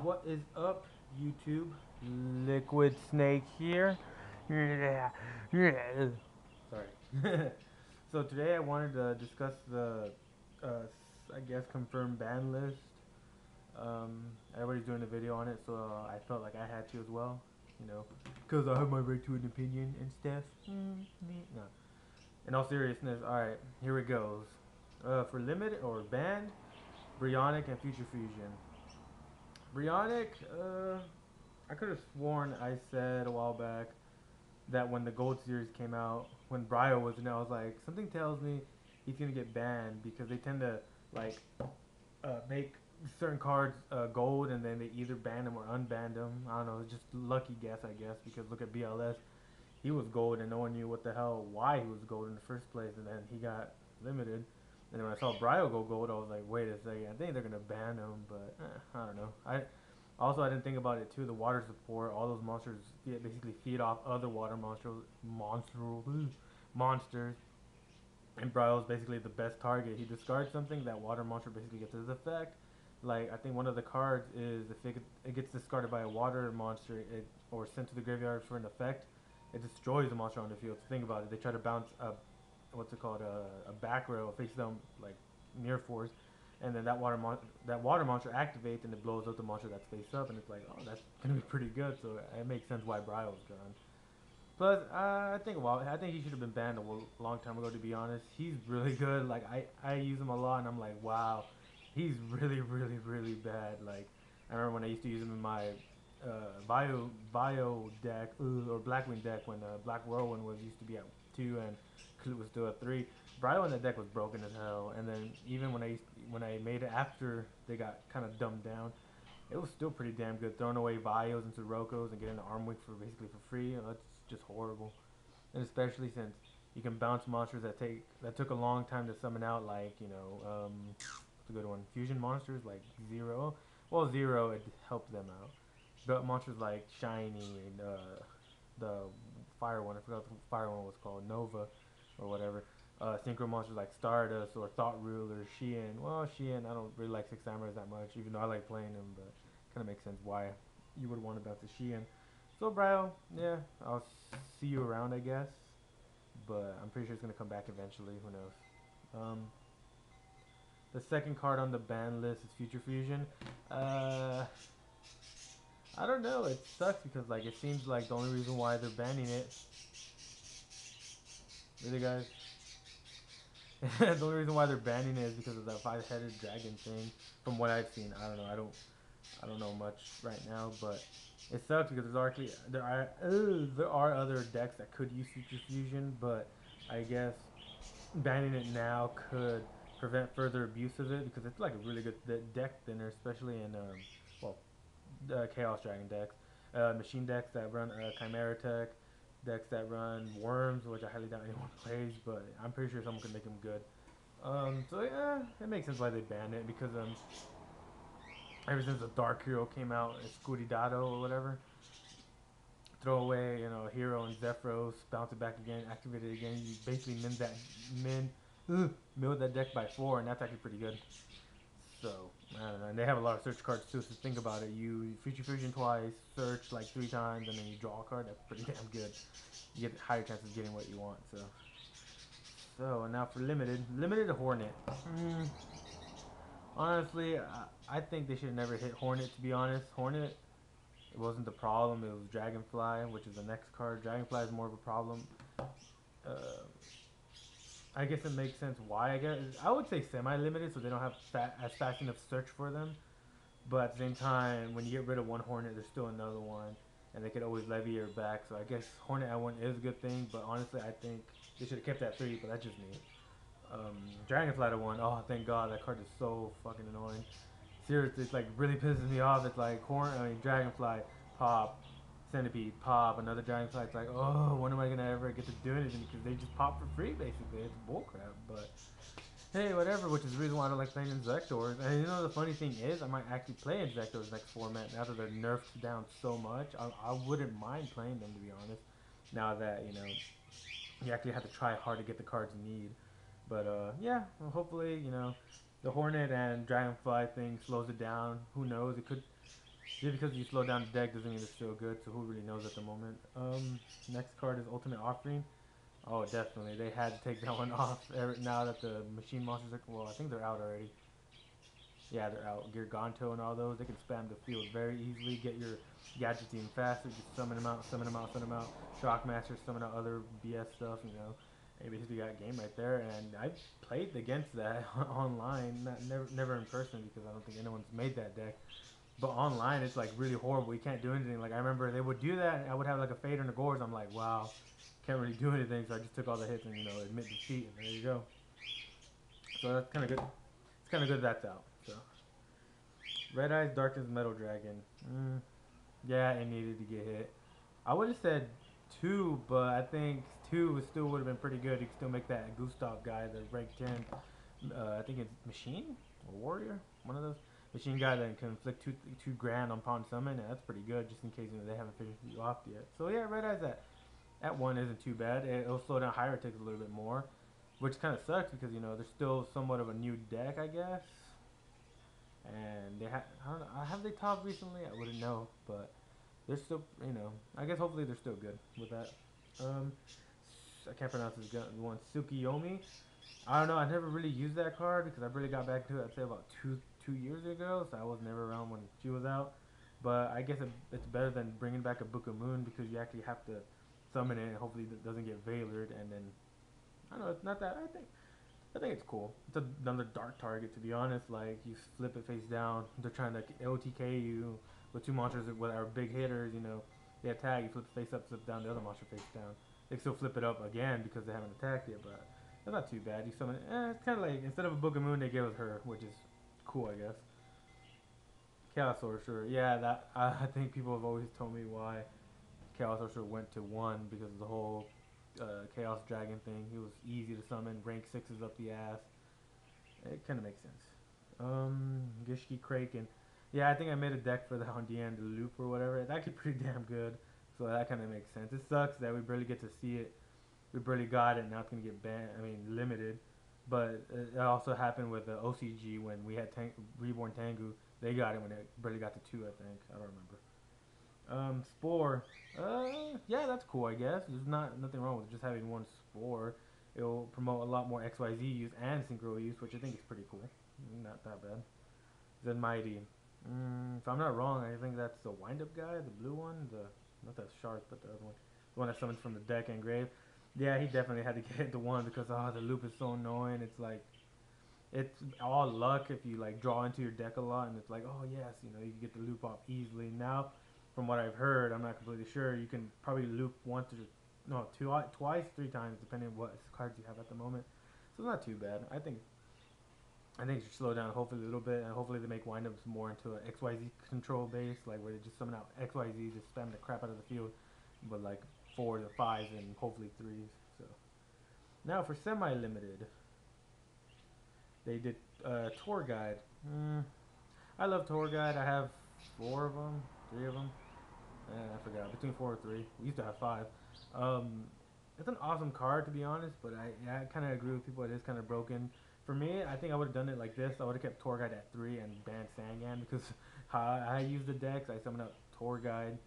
What is up, YouTube? Liquid Snake here. Sorry. So today I wanted to discuss the, I guess, confirmed ban list. Everybody's doing a video on it, so I felt like I had to as well. You know, because I have my right to an opinion and stuff. No. In all seriousness, all right, here it goes. For limited or banned, Brionic and Future Fusion. Brionic, I could have sworn I said a while back that when the Gold Series came out, when Bryo was in it, I was like, something tells me he's gonna get banned because they tend to like make certain cards gold and then they either ban them or unban them. I don't know, it's just lucky guess I guess because look at BLS, he was gold and no one knew what the hell why he was gold in the first place, and then he got limited. And then when I saw Bryo go gold, I was like, wait a second, I think they're gonna ban him, but I don't know. I didn't think about it too. The water support, all those monsters basically feed off other water monsters, and Bryo's basically the best target. He discards something, that water monster basically gets his effect. Like I think one of the cards is if it gets discarded by a water monster, or sent to the graveyard for an effect, it destroys the monster on the field. So think about it. They try to bounce a what's it called a back row face down like near force, and then that water monster activates and it blows up the monster that's face up, and it's like, oh, that's gonna be pretty good. So it makes sense why Bryo was gone. Plus, I think he should have been banned a long time ago. To be honest, he's really good. Like I use him a lot, and I'm like, wow, he's really bad. Like I remember when I used to use him in my bio deck or Blackwing deck when Black Whirlwind was used to be at 2 and Clute was still at 3. Bryo in that deck was broken as hell, and then even when I made it after they got kind of dumbed down, it was still pretty damn good. Throwing away Vios into Rokos and getting the Armwick for basically for free, that's just horrible. And especially since you can bounce monsters that took a long time to summon out, like what's a good one? Fusion monsters like Zero. Well, Zero it helped them out. But monsters like Shiny and the fire one, I forgot what the fire one was called, Nova or whatever. Synchro monsters like Stardust or Thought Ruler, Shein. Well, Shein, I don't really like Six Samurais that much, even though I like playing them, but kind of makes sense why you would want to bounce a Shein. So, Brio, yeah, I'll see you around, I guess. But I'm pretty sure it's going to come back eventually. Who knows? Um, the second card on the ban list is Future Fusion. Uh, I don't know. It sucks because like it seems like the only reason why they're banning it, really guys, the only reason why they're banning it is because of that five-headed dragon thing. From what I've seen, I don't know. I don't know much right now, but it sucks because there are other decks that could use Future Fusion, but I guess banning it now could prevent further abuse of it because it's like a really good deck thinner, especially in well Chaos Dragon decks, machine decks that run Chimera Tech, decks that run Worms, which I highly doubt anyone plays, but I'm pretty sure someone could make them good. So yeah, it makes sense why they banned it because ever since the Dark Hero came out, Scooty Dado or whatever, throw away Hero and Zephyros, bounce it back again, activate it again. You basically mill that deck by 4, and that's actually pretty good. So I don't know, and they have a lot of search cards too. So think about it: you Future Fusion twice, search like 3 times, and then you draw a card. That's pretty damn good. You get higher chances of getting what you want. So and now for limited Hornet. Honestly, I think they should have never hit Hornet. To be honest, Hornet it wasn't the problem. It was Dragonfly, which is the next card. Dragonfly is more of a problem. Uh, I guess it makes sense why. I would say semi-limited, so they don't have as fast enough search for them. But at the same time, when you get rid of one Hornet, there's still another one, and they could always levy your back. So I guess Hornet at 1 is a good thing, but honestly, I think they should have kept that 3. But that's just me. Dragonfly to 1. Oh, thank God, that card is so fucking annoying. Seriously, it's like really pisses me off. It's like Dragonfly pop, Centipede pop, another Dragonfly. It's like, oh, when am I gonna ever get to do anything? Because they just pop for free, basically. It's bullcrap, but hey, whatever, which is the reason why I don't like playing Inzectors. And the funny thing is, I might actually play Inzectors next format now that they're nerfed down so much. I wouldn't mind playing them, to be honest, now that, you actually have to try hard to get the cards you need. But, yeah, well, hopefully, the Hornet and Dragonfly thing slows it down. Who knows? It could Just because you slow down the deck doesn't mean they're still good, so who really knows at the moment. Next card is Ultimate Offering. Oh, definitely. They had to take that one off now that the machine monsters are. Well, I think they're out already. Yeah, they're out. Garganto and all those, they can spam the field very easily. Get your gadgets even faster. Just summon them out, summon them out, summon them out. Shockmaster, summon out other BS stuff, you know. And you basically got game right there. And I played against that online, never in person because I don't think anyone's made that deck. But online, it's like really horrible. You can't do anything. Like I remember they would do that, and I would have like a Fader and a Gores. I'm like, wow, can't really do anything. So I just took all the hits and admit defeat, and there you go. So that's kind of good. It's kind of good that's out. So Red Eyes Darkness Metal Dragon. Yeah, it needed to get hit. I would have said two, but I think two still would have been pretty good. You could still make that Gustav guy, the rank 10. I think it's Machine or Warrior, one of those. Machine guy that can inflict two grand on pawn summon, and that's pretty good just in case they haven't finished you off yet. So yeah, Red Eyes at one isn't too bad. It'll slow down Hieratics a little bit more, which kind of sucks because they're still somewhat of a new deck, I guess. And I don't know, have they topped recently? I wouldn't know, but they're still, I guess hopefully they're still good with that. Um, I can't pronounce this one. Tsukiyomi. I don't know. I never really used that card because I really got back to it. I'd say about two years ago, so I was never around when she was out. But I guess it's better than bringing back a Book of Moon because you actually have to summon it and hopefully it doesn't get Veilered. And then I don't know. It's not that. I think it's cool. It's another dark target, to be honest. Like, you flip it face down. They're trying to OTK you with two monsters that are big hitters, They attack, you flip it face up, flip down, the other monster face down. They still flip it up again because they haven't attacked yet, but it's not too bad. You summon it. It's kind of like, instead of a Book of Moon, they gave us her, which is cool, I guess. Chaos Sorcerer. Yeah, I think people have always told me why Chaos Sorcerer went to 1 because of the whole Chaos Dragon thing. He was easy to summon, rank 6s up the ass. It kind of makes sense. Gishki Kraken. Yeah, I think I made a deck for the Hondian, the loop or whatever. It's actually pretty damn good. So that kind of makes sense. It sucks that we barely get to see it. We barely got it. Now it's going to get limited. But it also happened with the OCG when we had Reborn Tengu. They got it when it barely got to 2, I think. I don't remember. Spore. Yeah, that's cool, I guess. There's nothing wrong with just having one Spore. It'll promote a lot more XYZ use and Synchro use, which I think is pretty cool. Not that bad. Zen Mighty. If I'm not wrong, I think that's the wind-up guy, the blue one. Not the shark, but the other one. The one that summons from the deck and grave. Yeah, he definitely had to get the one because the loop is so annoying. It's like, it's all luck if you like draw into your deck a lot, and it's like, oh yes, you can get the loop off easily. Now, from what I've heard, I'm not completely sure. You can probably loop once or no, twice, 3 times, depending on what cards you have at the moment. So it's not too bad. I think it should slow down hopefully a little bit, and hopefully they make windups more into an XYZ control base, like where they just summon out XYZ, just spam the crap out of the field, but like 4s or 5s and hopefully 3s. So now for semi-limited, they did tour guide. I love tour guide. I have 4 of them, 3 of them. I forgot, between 4 or 3. We used to have 5. It's an awesome card, to be honest, but I kind of agree with people. It is kind of broken. For me, I think I would have done it like this. I would have kept Tour Guide at 3 and banned Sangan because how I use the decks, I summon up Tour Guide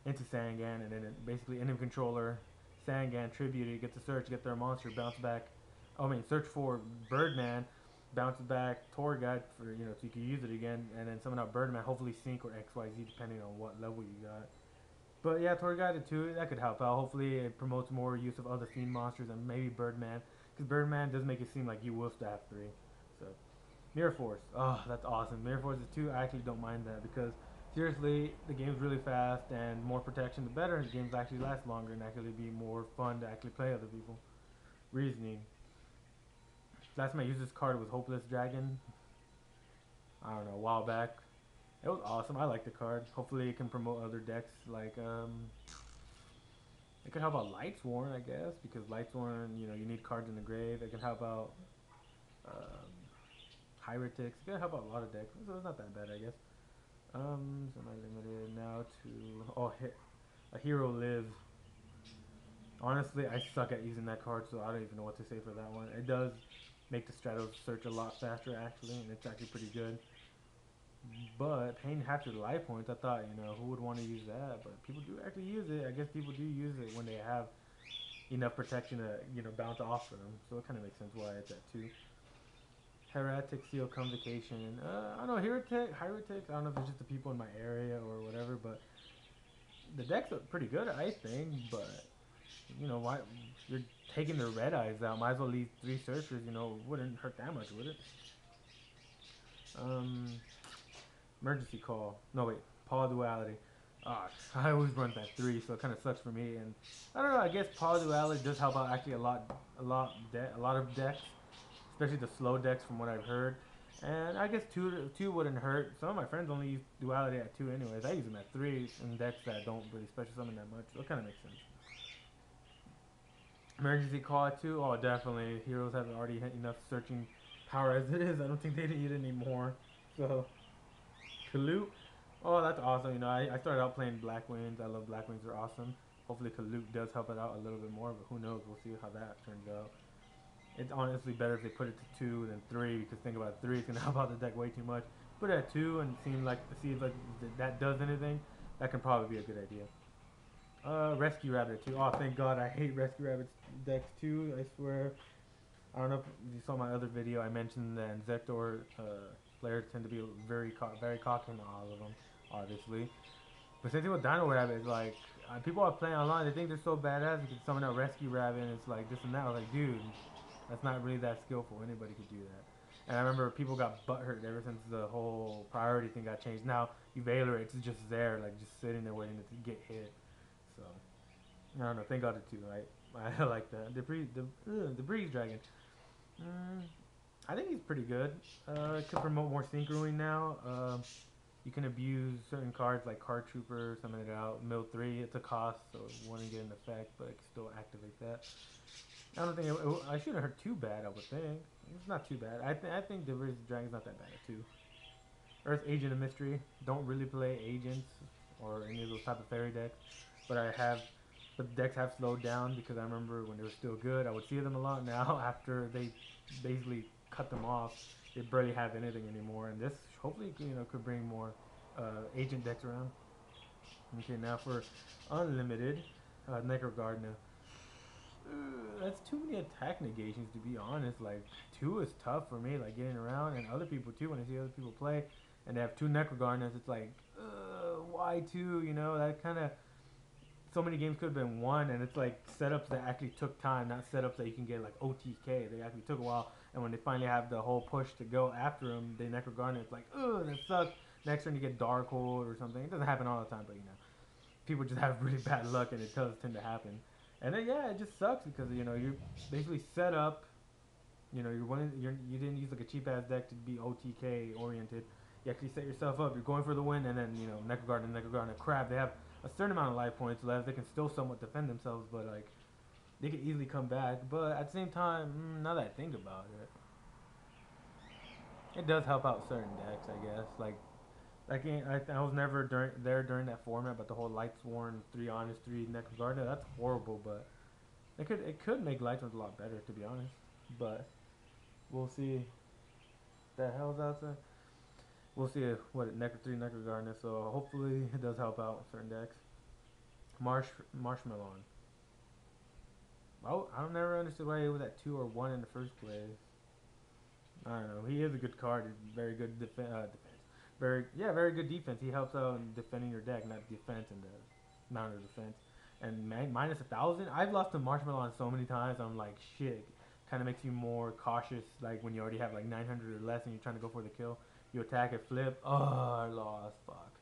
into Sangan, and then basically Enemy Controller, Sangan, Tribute, you get to search, get their monster, bounce back. Search for Birdman, bounce back Tour Guide for, so you can use it again, and then summon out Birdman, hopefully Sync or XYZ depending on what level you got. But yeah, Tour Guide 2, that could help out. Hopefully it promotes more use of other Fiend monsters and maybe Birdman. Because Birdman does make it seem like you will still have 3. So, Mirror Force. Oh, that's awesome. Mirror Force is 2. I actually don't mind that because, seriously, the game's really fast and more protection the better. The games actually last longer and actually be more fun to actually play other people. Reasoning. Last time I used this card was Hopeless Dragon. I don't know, a while back. It was awesome. I like the card. Hopefully it can promote other decks like it can help out Lightsworn, I guess, because Lightsworn, you need cards in the grave. It can help out Hieratics. It can help out a lot of decks, so it's not that bad, I guess. Semi-limited now to a Hero Lives. Honestly, I suck at using that card, so I don't even know what to say for that one. It does make the Stratos search a lot faster, actually, and it's actually pretty good. But paying half your life points, I thought, who would want to use that? But people do actually use it. I guess people do use it when they have enough protection to, bounce off of them. So it kind of makes sense why it's at 2. Heretic Seal Convocation. I don't know, Heretics, I don't know if it's just the people in my area or whatever, but the decks look pretty good, I think, but, why, you're taking the red eyes out, might as well leave 3 searchers, wouldn't hurt that much, would it? Emergency Call. No, wait, Poly Duality. I always run that 3, so it kind of sucks for me, and I don't know, I guess Poly Duality does help out actually a lot of decks, especially the slow decks from what I've heard. And I guess two wouldn't hurt. Some of my friends only use Duality at 2 anyways. I use them at 3 in decks that don't really special summon that much. So it kind of makes sense. Emergency Call at 2? Oh, definitely. Heroes have already had enough searching power as it is. I don't think they need any more. So, Kalute. Oh, that's awesome. I started out playing Black Winds. I love Black Winds. They're awesome. Hopefully Kalute does help it out a little bit more, but who knows? We'll see how that turns out. It's honestly better if they put it to 2 than 3, because think about it, 3 is gonna help out the deck way too much. Put it at 2 and see if that does anything. That can probably be a good idea. Rescue Rabbit 2. Oh, thank God, I hate Rescue Rabbit's decks too. I swear. I don't know if you saw my other video. I mentioned that Zektor players tend to be very cocky, not all of them, obviously. But same thing with Dino Rabbit. It's like people are playing online. They think they're so badass. You can summon out Rescue Rabbit, and it's like this and that. I was like, dude. That's not really that skillful. Anybody could do that. And I remember people got butthurt ever since the whole priority thing got changed. Now, Evailer, it's just there, like just sitting there waiting to get hit. So, I don't know. Thank God it too, right? I like that. The Breeze Dragon. I think he's pretty good. It could promote more synchroing now. You can abuse certain cards like Card Trooper, summon it out. Mill 3, it's a cost, so it wouldn't get an effect, but it can still activate that. I don't think I shouldn't hurt too bad. I would think it's not too bad. I think the Dragon's not that bad too. Earth Agent of Mystery. Don't really play agents or any of those type of fairy decks, but the decks have slowed down because I remember when they were still good, I would see them a lot. Now after they basically cut them off, they barely have anything anymore. And this hopefully could bring more agent decks around. Okay, now for unlimited Necro Gardener. That's too many attack negations, to be honest. Like 2 is tough for me, like getting around, and other people too. When I see other people play and they have 2 Necro Gardeners, it's like why 2? That kind of, so many games could have been 1, and it's like setups that actually took time, not setups that you can get like OTK. They actually took a while, and when they finally have the whole push to go after them, they Necro Gardener. It's like that sucks. Next turn you get Darkhold or something. It doesn't happen all the time, but people just have really bad luck, and it does tend to happen. And then it just sucks because you basically set up. You didn't use like a cheap ass deck to be OTK oriented. You actually set yourself up. You're going for the win, and then Necro Gardener, crap. They have a certain amount of life points left. They can still somewhat defend themselves, but like they can easily come back. But at the same time, now that I think about it does help out certain decks, I guess. Like I was never there during that format, but the whole Lightsworn 3 Honest 3 Necro Gardener, that's horrible, but it could make Lightsworn a lot better, to be honest. But we'll see. The hell's outside? We'll see what Necro 3 Necro Gardener, so hopefully it does help out certain decks. Marshmallow. I never understood why he was at 2 or 1 in the first place. I don't know. He is a good card. He's very good defense. Very good defense. He helps out in defending your deck, not defense in the amount of defense. And minus 1,000. I've lost to Marshmallow so many times. I'm like, shit. Kind of makes you more cautious. Like when you already have like 900 or less, and you're trying to go for the kill. You attack it, flip. Oh, I lost. Fuck.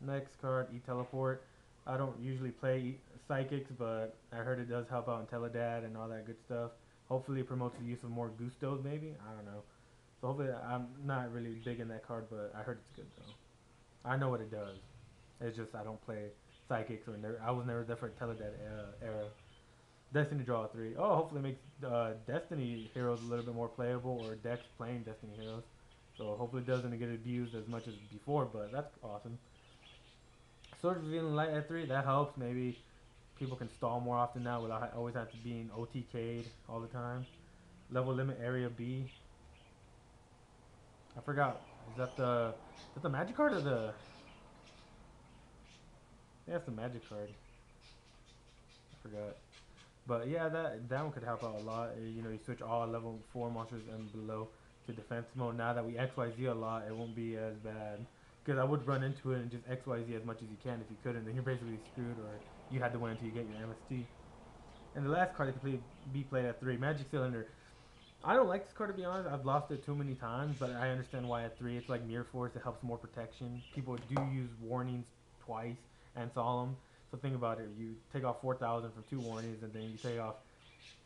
Next card, E-Teleport. I don't usually play Psychics, but I heard it does help out in Teledad and all that good stuff. Hopefully it promotes the use of more Gustos, maybe? I don't know. So hopefully, I'm not really big in that card, but I heard it's good though. I know what it does. It's just I don't play Psychics, or I was never there for Teledad era. Destiny Draw 3. Oh, hopefully it makes Destiny heroes a little bit more playable, or decks playing Destiny heroes. So hopefully it doesn't get abused as much as before, but that's awesome. Sword Revealing Light at 3, that helps. Maybe people can stall more often now without always have to being OTK'd all the time. Level Limit Area B. I forgot Is that the magic card or the? Yeah, that's the magic card. I forgot. But yeah, that one could help out a lot. You know, you switch all level 4 monsters and below to defense mode. Now that we XYZ a lot, it won't be as bad. Because I would run into it and just XYZ as much as you can. If you couldn't, then you're basically screwed, or you had to wait until you get your MST. And the last card that can be played at 3, Magic Cylinder. I don't like this card, to be honest. I've lost it too many times, but I understand why at 3. It's like Mirror Force. It helps more protection. People do use warnings twice and solemn. So think about it. You take off 4,000 from 2 warnings, and then you take off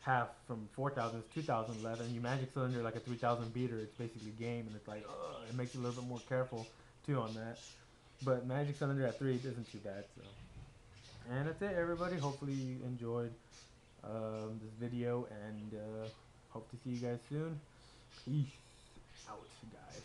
half from 4,000. It's 2,000 left, and you Magic Cylinder like a 3,000 beater. It's basically game, and it's like, it makes you a little bit more careful too on that. But Magic Cylinder at 3 isn't too bad. So, and that's it, everybody. Hopefully you enjoyed this video, and hope to see you guys soon. Peace out, guys.